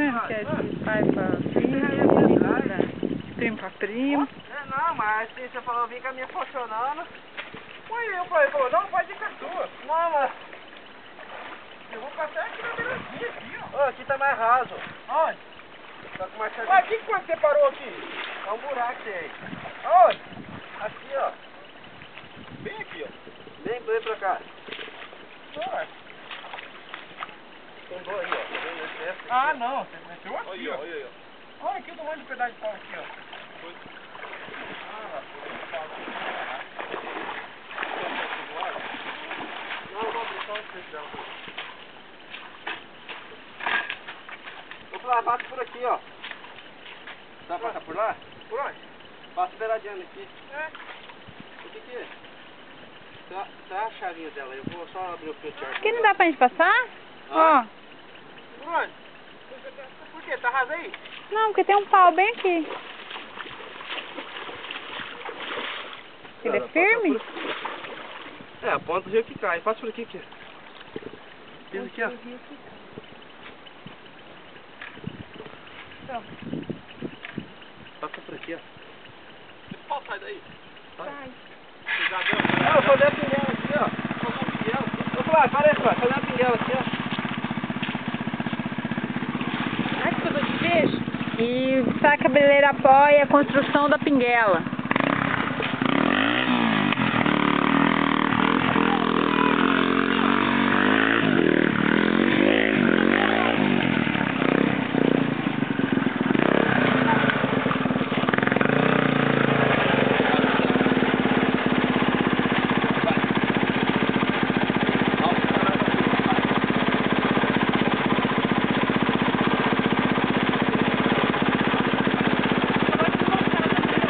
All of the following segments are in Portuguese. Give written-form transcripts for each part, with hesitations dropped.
vendo que é de pai pra filho, de primo pra primo. Não, mas assim, você falou, vim com a minha funcionando. Ué, eu falei, não, pode ir com a sua. Não, mas... Eu vou passar aqui na beiradinha, aqui, ó. Ó, aqui tá mais raso. Onde? Tá com mais... Ué, o que você parou aqui? É um buraco aí. Aonde? Aqui, ó. Bem aqui, ó. Bem pra cá. Ué. Tombou aí, ó. Ah, não. Você meteu aqui, ó. Olha aí, ó. Olha aqui, eu tô mandando um pedaço de pau aqui, ó. Vou lá, passa por aqui, ó. Dá pra passar por lá? Por onde? Passa beiradinha aqui. É? O que é? Tá a chavinha dela, eu vou só abrir o fechado. Aqui não dá pra gente passar? Ó. Por onde? Por quê? Tá raso aí? Não, porque tem um pau bem aqui. Ele é firme? É, a ponta do rio que cai. Passa por aqui, aqui. Pisa aqui, ó. Então. Passa por aqui, ó. Esse pau sai daí. Sai. Eu vou fazer a pinguela aqui, ó. Vou fazer a pinguela. Ô, Flávio, para aí, Flávio. Fazer a pinguela aqui, ó. Ai, que coisa de peixe. E a cabeleira apoia a construção da pinguela.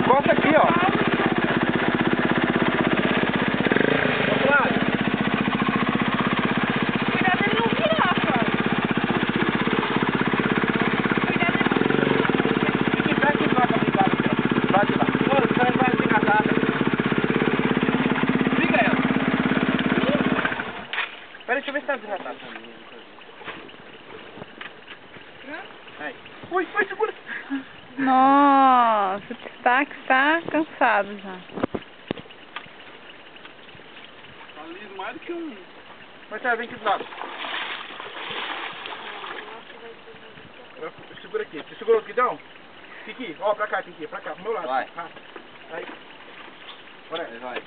Costa aqui, ó. Cuidado ele não virar, Flávio. Cuidado ele Vai aqui, vai lá. Olha, o cara vai engatar. Liga ela. Pera, deixa eu ver se tá desengatado. Aí. Ui, segura. Nossa, o destaque está cansado já. Tá liso mais do que um... Marcelo, vem aqui do lado. Segura aqui. Você segurou o guidão? Kiki, ó, pra cá, Kiki, pra cá, pro meu lado. Vai. Aí. Bora. Aí vai.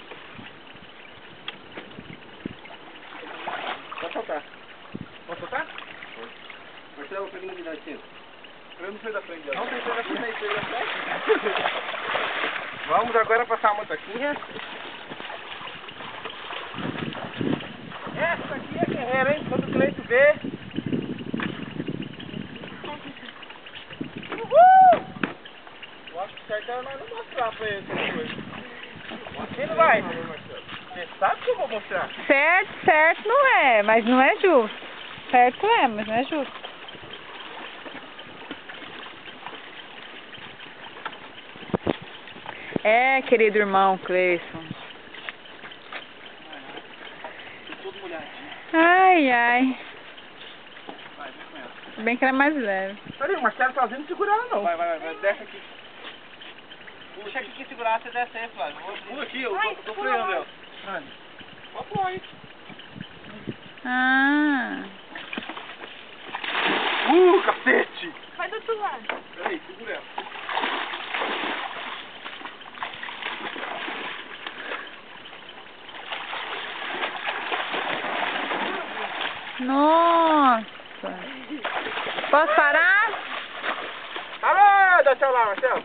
Pode soltar. Pode soltar? Marcelo, pega no guidão aqui. Eu não sei da frente. Não tem freio da frente aí, freio da frente. Vamos agora passar a motoquinha. Essa aqui é guerreira, hein? Quando o Cleito vê. Uhul! Eu acho que certo é nós não mostrar pra ele essas coisas. Quem não vai? Você sabe que eu vou mostrar. Certo não é, mas não é justo. Certo é, mas não é justo. É, querido irmão Cleison. Tudo molhadinho. Ai. Vai, vem com ela. Se bem que ela é mais leve. Peraí, o Marcelo sozinho não segura ela não. Vai, desce aqui. Puxa aqui que segurar, você desce aí, Flávio. Pula aqui, eu tô freando ela. Pode pôr aí. Ah. Cacete! Vai do outro lado. Peraí, segura ela. Nossa. Posso parar? Alô, dá tchau lá, Marcelo.